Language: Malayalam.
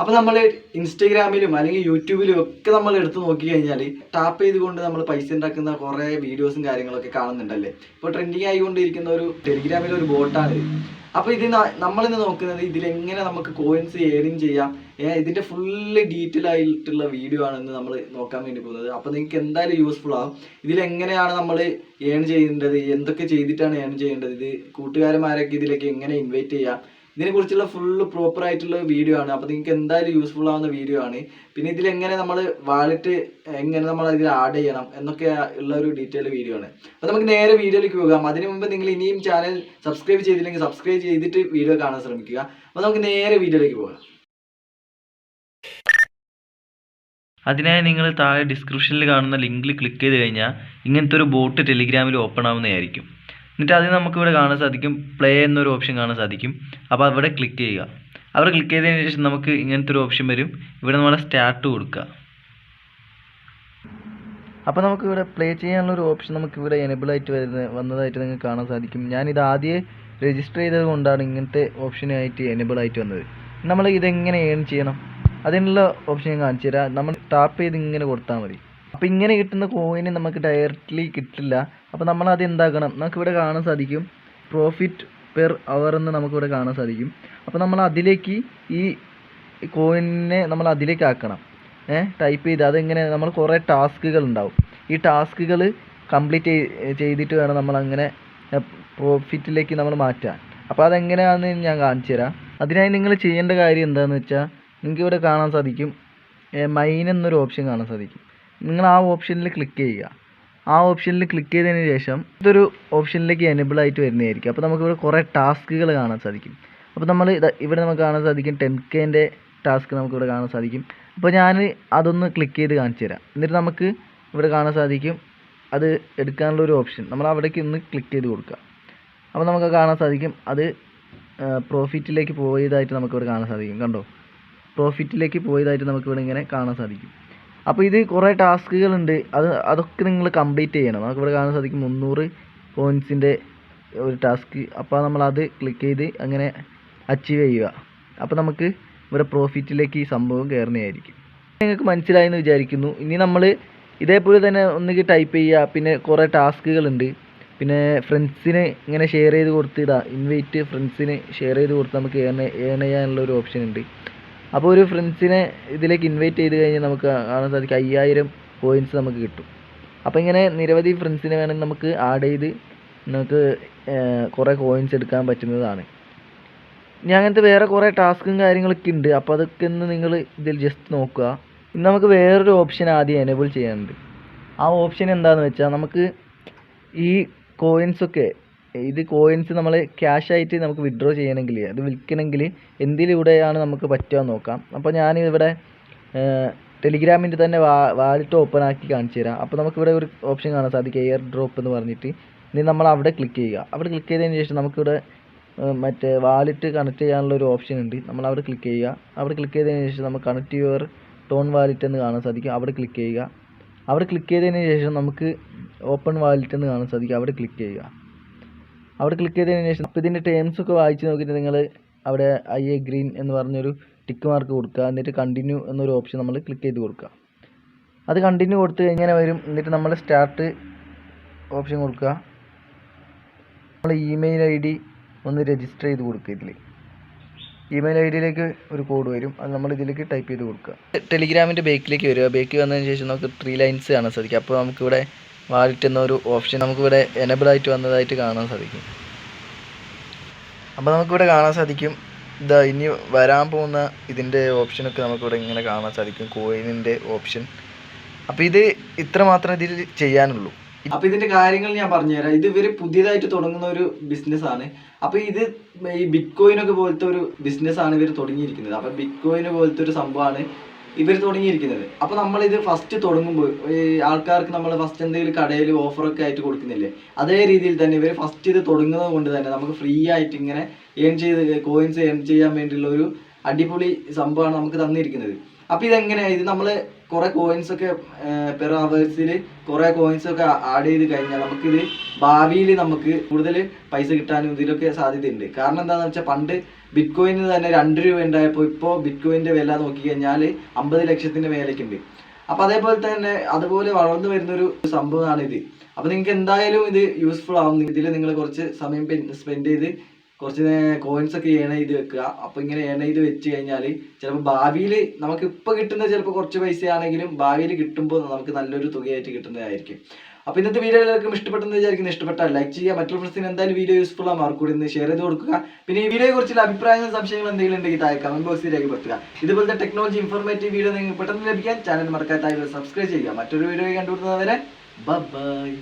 അപ്പോൾ നമ്മൾ ഇൻസ്റ്റഗ്രാമിലും അല്ലെങ്കിൽ യൂട്യൂബിലും ഒക്കെ നമ്മൾ എടുത്ത് നോക്കി കഴിഞ്ഞാൽ ടാപ്പ് ചെയ്തുകൊണ്ട് നമ്മൾ പൈസ ഉണ്ടാക്കുന്ന കുറേ വീഡിയോസും കാര്യങ്ങളൊക്കെ കാണുന്നുണ്ടല്ലേ. ഇപ്പോൾ ട്രെൻഡിങ് ആയിക്കൊണ്ടിരിക്കുന്ന ഒരു ടെലിഗ്രാമിലെ ഒരു ബോട്ടാണ്. അപ്പോൾ ഇത് നമ്മളിന്ന് നോക്കുന്നത് ഇതിലെങ്ങനെ നമുക്ക് കോയിൻസ് ഏണിങ് ചെയ്യാം, ഇതിൻ്റെ ഫുള്ള് ഡീറ്റെയിൽ ആയിട്ടുള്ള വീഡിയോ ആണെന്ന് നമ്മൾ നോക്കാൻ വേണ്ടി പോകുന്നത്. അപ്പോൾ നിങ്ങൾക്ക് എന്തായാലും യൂസ്ഫുൾ ആവും. ഇതിലെങ്ങനെയാണ് നമ്മൾ ഏൺ ചെയ്യേണ്ടത്, എന്തൊക്കെ ചെയ്തിട്ടാണ് ഏൺ ചെയ്യേണ്ടത്, ഇത് കൂട്ടുകാരന്മാരൊക്കെ ഇതിലേക്ക് എങ്ങനെ ഇൻവൈറ്റ് ചെയ്യാം, ഇതിനെക്കുറിച്ചുള്ള ഫുള്ള് പ്രോപ്പർ ആയിട്ടുള്ള വീഡിയോ ആണ്. അപ്പോൾ നിങ്ങൾക്ക് എന്തായാലും യൂസ്ഫുൾ ആവുന്ന വീഡിയോ ആണ്. പിന്നെ ഇതിലെങ്ങനെ നമ്മൾ വാലറ്റ് എങ്ങനെ നമ്മൾ ഇതിൽ ആഡ് ചെയ്യണം എന്നൊക്കെ ഉള്ള ഒരു ഡീറ്റെയിൽ വീഡിയോ ആണ്. അപ്പോൾ നമുക്ക് നേരെ വീഡിയോയിലേക്ക് പോകാം. അതിന് മുമ്പ് നിങ്ങൾ ഇനിയും ചാനൽ സബ്സ്ക്രൈബ് ചെയ്തില്ലെങ്കിൽ സബ്സ്ക്രൈബ് ചെയ്തിട്ട് വീഡിയോ കാണാൻ ശ്രമിക്കുക. അപ്പോൾ നമുക്ക് നേരെ വീഡിയോയിലേക്ക് പോകാം. അതിനായി നിങ്ങൾ താഴെ ഡിസ്ക്രിപ്ഷനിൽ കാണുന്ന ലിങ്കിൽ ക്ലിക്ക് ചെയ്ത് കഴിഞ്ഞാൽ ഇങ്ങനത്തെ ഒരു ബോട്ട് ടെലിഗ്രാമിൽ ഓപ്പൺ ആവുന്നതായിരിക്കും. എന്നിട്ട് അതിന് നമുക്കിവിടെ കാണാൻ സാധിക്കും പ്ലേ എന്നൊരു ഓപ്ഷൻ കാണാൻ സാധിക്കും. അപ്പോൾ അവിടെ ക്ലിക്ക് ചെയ്യുക. അവിടെ ക്ലിക്ക് ചെയ്തതിന് ശേഷം നമുക്ക് ഇങ്ങനത്തെ ഒരു ഓപ്ഷൻ വരും. ഇവിടെ നമ്മൾ സ്റ്റാർട്ട് കൊടുക്കുക. അപ്പോൾ നമുക്കിവിടെ പ്ലേ ചെയ്യാനുള്ളൊരു ഓപ്ഷൻ നമുക്കിവിടെ എനേബിൾ ആയിട്ട് വന്നതായിട്ട് നിങ്ങൾക്ക് കാണാൻ സാധിക്കും. ഞാനിത് ആദ്യം രജിസ്റ്റർ ചെയ്തത് കൊണ്ടാണ് ഇങ്ങനത്തെ ഓപ്ഷനായിട്ട് എനേബിൾ ആയിട്ട് വന്നത്. നമ്മൾ ഇതെങ്ങനെ ഏൺ ചെയ്യണം അതിനുള്ള ഓപ്ഷൻ ഞാൻ കാണിച്ചു തരാം. നമ്മൾ ടാപ്പ് ചെയ്ത് ഇങ്ങനെ കൊടുത്താൽ മതി. അപ്പോൾ ഇങ്ങനെ കിട്ടുന്ന കോയിന് നമുക്ക് ഡയറക്റ്റ്ലി കിട്ടില്ല. അപ്പോൾ നമ്മളത് എന്താക്കണം, നമുക്കിവിടെ കാണാൻ സാധിക്കും പ്രോഫിറ്റ് പെർ അവർ എന്ന് നമുക്കിവിടെ കാണാൻ സാധിക്കും. അപ്പോൾ നമ്മൾ അതിലേക്ക് ഈ കോയിനെ നമ്മൾ അതിലേക്ക് ആക്കണം. ടൈപ്പ് ചെയ്ത് അതെങ്ങനെ നമ്മൾ കുറേ ടാസ്കുകൾ ഉണ്ടാവും. ഈ ടാസ്കുകൾ കംപ്ലീറ്റ് ചെയ്തിട്ട് വേണം നമ്മളങ്ങനെ പ്രോഫിറ്റിലേക്ക് നമ്മൾ മാറ്റാൻ. അപ്പോൾ അതെങ്ങനെയാണെന്ന് ഞാൻ കാണിച്ചു തരാം. അതിനായി നിങ്ങൾ ചെയ്യേണ്ട കാര്യം എന്താണെന്ന് വെച്ചാൽ നിങ്ങൾക്ക് ഇവിടെ കാണാൻ സാധിക്കും മൈൻ എന്നൊരു ഓപ്ഷൻ കാണാൻ സാധിക്കും. നിങ്ങൾ ആ ഓപ്ഷനിൽ ക്ലിക്ക് ചെയ്യുക. ആ ഓപ്ഷനിൽ ക്ലിക്ക് ചെയ്തതിന് ശേഷം ഇതൊരു ഓപ്ഷനിലേക്ക് എനേബിൾ ആയിട്ട് വരുന്നതായിരിക്കും. അപ്പോൾ നമുക്കിവിടെ കുറേ ടാസ്കുകൾ കാണാൻ സാധിക്കും. അപ്പോൾ നമ്മൾ ഇവിടെ നമുക്ക് കാണാൻ സാധിക്കും 10K ടാസ്ക് നമുക്കിവിടെ കാണാൻ സാധിക്കും. അപ്പോൾ ഞാൻ അതൊന്ന് ക്ലിക്ക് ചെയ്ത് കാണിച്ചു തരാം. എന്നിട്ട് നമുക്ക് ഇവിടെ കാണാൻ സാധിക്കും അത് എടുക്കാനുള്ള ഒരു ഓപ്ഷൻ. നമ്മൾ അവിടേക്ക് ഒന്ന് ക്ലിക്ക് ചെയ്ത് കൊടുക്കുക. അപ്പോൾ നമുക്ക് കാണാൻ സാധിക്കും അത് പ്രോഫിറ്റിലേക്ക് പോയതായിട്ട് നമുക്കിവിടെ കാണാൻ സാധിക്കും. കണ്ടോ, പ്രോഫിറ്റിലേക്ക് പോയതായിട്ട് നമുക്കിവിടെ ഇങ്ങനെ കാണാൻ സാധിക്കും. അപ്പോൾ ഇത് കുറേ ടാസ്കുകളുണ്ട്. അതൊക്കെ നിങ്ങൾ കംപ്ലീറ്റ് ചെയ്യണം. നമുക്കിവിടെ കാണാൻ സാധിക്കും 300 കോയിൻസിൻ്റെ ഒരു ടാസ്ക്. അപ്പോൾ നമ്മളത് ക്ലിക്ക് ചെയ്ത് അങ്ങനെ അച്ചീവ് ചെയ്യുക. അപ്പോൾ നമുക്ക് ഇവിടെ പ്രോഫിറ്റിലേക്ക് ഈ സംഭവം കയറുന്നതായിരിക്കും. നിങ്ങൾക്ക് മനസ്സിലായെന്ന് വിചാരിക്കുന്നു. ഇനി നമ്മൾ ഇതേപോലെ തന്നെ ഒന്നുകിൽ ടൈപ്പ് ചെയ്യുക. പിന്നെ കുറേ ടാസ്കുകളുണ്ട്. പിന്നെ ഫ്രണ്ട്സിന് ഇങ്ങനെ ഷെയർ ചെയ്ത് കൊടുത്ത് ഇൻവൈറ്റ് ഫ്രണ്ട്സിന് ഷെയർ ചെയ്ത് കൊടുത്ത് നമുക്ക് ഏൺ ചെയ്യാനുള്ള ഒരു ഓപ്ഷൻ ഉണ്ട്. അപ്പോൾ ഒരു ഫ്രണ്ട്സിനെ ഇതിലേക്ക് ഇൻവൈറ്റ് ചെയ്ത് കഴിഞ്ഞാൽ നമുക്ക് കാണാൻ സാധിക്കും 5000 കോയിൻസ് നമുക്ക് കിട്ടും. അപ്പോൾ ഇങ്ങനെ നിരവധി ഫ്രണ്ട്സിനെ വേണമെങ്കിൽ നമുക്ക് ആഡ് ചെയ്ത് നമുക്ക് കുറേ കോയിൻസ് എടുക്കാൻ പറ്റുന്നതാണ്. ഇനി അങ്ങനത്തെ വേറെ കുറേ ടാസ്കും കാര്യങ്ങളൊക്കെ ഉണ്ട്. അപ്പോൾ അതൊക്കെ ഒന്ന് നിങ്ങൾ ഇതിൽ ജസ്റ്റ് നോക്കുക. ഇനി നമുക്ക് വേറൊരു ഓപ്ഷൻ ആദ്യം എനേബിൾ ചെയ്യാനുണ്ട്. ആ ഓപ്ഷൻ എന്താണെന്ന് വെച്ചാൽ നമുക്ക് ഈ കോയിൻസൊക്കെ ഇത് കോയിൻസ് നമ്മൾ ക്യാഷ് ആയിട്ട് നമുക്ക് വിഡ്രോ ചെയ്യണമെങ്കിൽ അത് വിൽക്കണമെങ്കിൽ എന്തിലൂടെയാണ് നമുക്ക് പറ്റുക നോക്കാം. അപ്പോൾ ഞാനിവിടെ ടെലിഗ്രാമിൻ്റെ തന്നെ വാലറ്റ് ഓപ്പൺ ആക്കി കാണിച്ചു തരാം. അപ്പോൾ നമുക്കിവിടെ ഒരു ഓപ്ഷൻ കാണാൻ സാധിക്കും എയർ ഡ്രോപ്പ് എന്ന് പറഞ്ഞിട്ട്. ഇനി നമ്മൾ അവിടെ ക്ലിക്ക് ചെയ്യുക. അവിടെ ക്ലിക്ക് ചെയ്തതിന് ശേഷം നമുക്കിവിടെ മറ്റേ വാലറ്റ് കണക്ട് ചെയ്യാനുള്ള ഒരു ഓപ്ഷൻ ഉണ്ട്. നമ്മൾ അവിടെ ക്ലിക്ക് ചെയ്യുക. അവിടെ ക്ലിക്ക് ചെയ്തതിന് ശേഷം നമുക്ക് കണക്ട് യുവർ ടോൺ വാലറ്റ് എന്ന് കാണാൻ സാധിക്കും. അവിടെ ക്ലിക്ക് ചെയ്യുക. അവിടെ ക്ലിക്ക് ചെയ്തതിന് ശേഷം നമുക്ക് ഓപ്പൺ വാലറ്റ് എന്ന് കാണാൻ സാധിക്കും. അവിടെ ക്ലിക്ക് ചെയ്യുക. അവിടെ ക്ലിക്ക് ചെയ്തതിന് ശേഷം അപ്പോൾ ഇതിൻ്റെ ടേംസൊക്കെ വായിച്ച് നോക്കിയിട്ട് നിങ്ങൾ അവിടെ ഐ ഗ്രീൻ എന്ന് പറഞ്ഞൊരു ടിക്ക് മാർക്ക് കൊടുക്കുക. എന്നിട്ട് കണ്ടിന്യൂ എന്നൊരു ഓപ്ഷൻ നമ്മൾ ക്ലിക്ക് ചെയ്ത് കൊടുക്കുക. അത് കണ്ടിന്യൂ കൊടുത്ത് ഇങ്ങനെ വരും. എന്നിട്ട് നമ്മൾ സ്റ്റാർട്ട് ഓപ്ഷൻ കൊടുക്കുക. നമ്മൾ ഇമെയിൽ ID ഒന്ന് രജിസ്റ്റർ ചെയ്ത് കൊടുക്കുക. ഇതിൽ ഇമെയിൽ IDയിലേക്ക് ഒരു കോഡ് വരും. അത് നമ്മൾ ഇതിലേക്ക് ടൈപ്പ് ചെയ്ത് കൊടുക്കുക. ടെലിഗ്രാമിൻ്റെ ബേക്കിലേക്ക് വരിക. ബേക്ക് വന്നതിന് ശേഷം നമുക്ക് 3 ലൈൻസ് കാണാൻ സാധിക്കും. അപ്പോൾ നമുക്കിവിടെ വാലറ്റ് എന്നൊരു ഓപ്ഷൻ നമുക്കിവിടെ എനേബിൾ ആയിട്ട് വന്നതായിട്ട് കാണാൻ സാധിക്കും. അപ്പോൾ നമുക്കിവിടെ കാണാൻ സാധിക്കും ഇനി വരാൻ പോകുന്ന ഇതിൻ്റെ ഓപ്ഷനൊക്കെ നമുക്കിവിടെ ഇങ്ങനെ കാണാൻ സാധിക്കും, കോയിനിൻ്റെ ഓപ്ഷൻ. അപ്പോൾ ഇത് ഇത്ര മാത്രമേ ഇതിൽ ചെയ്യാനുള്ളൂ. അപ്പോൾ ഇതിന്റെ കാര്യങ്ങൾ ഞാൻ പറഞ്ഞുതരാം. ഇത് ഇവർ പുതിയതായിട്ട് തുടങ്ങുന്ന ഒരു ബിസിനസ്സാണ്. അപ്പോൾ ഇത് ഈ ബിറ്റ് കോയിനൊക്കെ പോലത്തെ ഒരു ബിസിനസ്സാണ് ഇവർ തുടങ്ങിയിരിക്കുന്നത്. അപ്പോൾ ബിറ്റ് കോയിന് പോലത്തെ ഒരു സംഭവമാണ് ഇവർ തുടങ്ങിയിരിക്കുന്നത്. അപ്പോൾ നമ്മളിത് ഫസ്റ്റ് തുടങ്ങുമ്പോൾ ഈ ആൾക്കാർക്ക് നമ്മൾ ഫസ്റ്റ് എന്തെങ്കിലും കടയിൽ ഓഫറൊക്കെ ആയിട്ട് കൊടുക്കുന്നില്ലേ, അതേ രീതിയിൽ തന്നെ ഇവർ ഫസ്റ്റ് ഇത് തുടങ്ങുന്നത് കൊണ്ട് തന്നെ നമുക്ക് ഫ്രീ ആയിട്ട് ഇങ്ങനെ കോയിൻസ് ഏൺ ചെയ്യാൻ വേണ്ടിയുള്ള ഒരു അടിപൊളി സംഭവമാണ് നമുക്ക് തന്നിരിക്കുന്നത്. അപ്പോൾ ഇതെങ്ങനെയാണ്, ഇത് നമ്മൾ കുറേ കോയിൻസൊക്കെ പെർ അവേഴ്സിൽ കുറേ കോയിൻസൊക്കെ ആഡ് ചെയ്ത് കഴിഞ്ഞാൽ നമുക്കിത് ഭാവിയിൽ നമുക്ക് കൂടുതൽ പൈസ കിട്ടാനും ഇതിലൊക്കെ സാധ്യതയുണ്ട്. കാരണം എന്താണെന്ന് വെച്ചാൽ പണ്ട് ബിറ്റ് കോയിന് തന്നെ 2 രൂപ ഉണ്ടായപ്പോൾ ഇപ്പോൾ ബിറ്റ് കോയിൻ്റെ വില നോക്കിക്കഴിഞ്ഞാൽ 50 ലക്ഷത്തിൻ്റെ മേലേക്കുണ്ട്. അപ്പോൾ അതേപോലെ തന്നെ അതുപോലെ വളർന്നു വരുന്നൊരു സംഭവമാണ് ഇത്. അപ്പോൾ നിങ്ങൾക്ക് എന്തായാലും ഇത് യൂസ്ഫുൾ ആവും. ഇതിൽ നിങ്ങൾ കുറച്ച് സമയം സ്പെൻഡ് ചെയ്ത് കുറച്ച് കോയിൻസ് ഒക്കെ ഏൺ ചെയ്ത് വെക്കുക. അപ്പോൾ ഇങ്ങനെ ഏൺ ചെയ്ത് വെച്ച് കഴിഞ്ഞാൽ ചിലപ്പോൾ ഭാവിയിൽ നമുക്ക് ഇപ്പോൾ കിട്ടുന്ന ചിലപ്പോൾ കുറച്ച് പൈസ ആണെങ്കിലും ഭാവിയിൽ കിട്ടുമ്പോൾ നമുക്ക് നല്ലൊരു തുകയായിട്ട് കിട്ടുന്നതായിരിക്കും. അപ്പോൾ ഇന്നത്തെ വീഡിയോ എല്ലാവർക്കും ഇഷ്ടപ്പെട്ടെന്ന് വിചാരിക്കുന്നു. ഇഷ്ടപ്പെട്ടാൽ ലൈക്ക് ചെയ്യുക. മറ്റുള്ള ഫ്രണ്ട്സിന് എന്തായാലും വീഡിയോ യൂസ്ഫുൾ ആകും, അവർക്ക് കൂടി ഒന്ന് ഷെയർ ചെയ്ത് കൊടുക്കുക. പിന്നെ ഈ വീഡിയോയെ കുറിച്ചുള്ള അഭിപ്രായങ്ങളും സംശയങ്ങളും എന്തെങ്കിലും ഉണ്ടെങ്കിൽ താഴെ കമന്റ് ബോക്സിൽ രേഖപ്പെടുത്തുക. ഇതുപോലത്തെ ടെക്നോളജി ഇൻഫോർമേറ്റീവ് വീഡിയോ നിങ്ങൾക്ക് പെട്ടെന്ന് ലഭിക്കാൻ ചാനൽ മറക്കാതെ സബ്സ്ക്രൈബ് ചെയ്യുക. മറ്റൊരു വീഡിയോ കണ്ടുപിടുന്നവരെ ബൈ.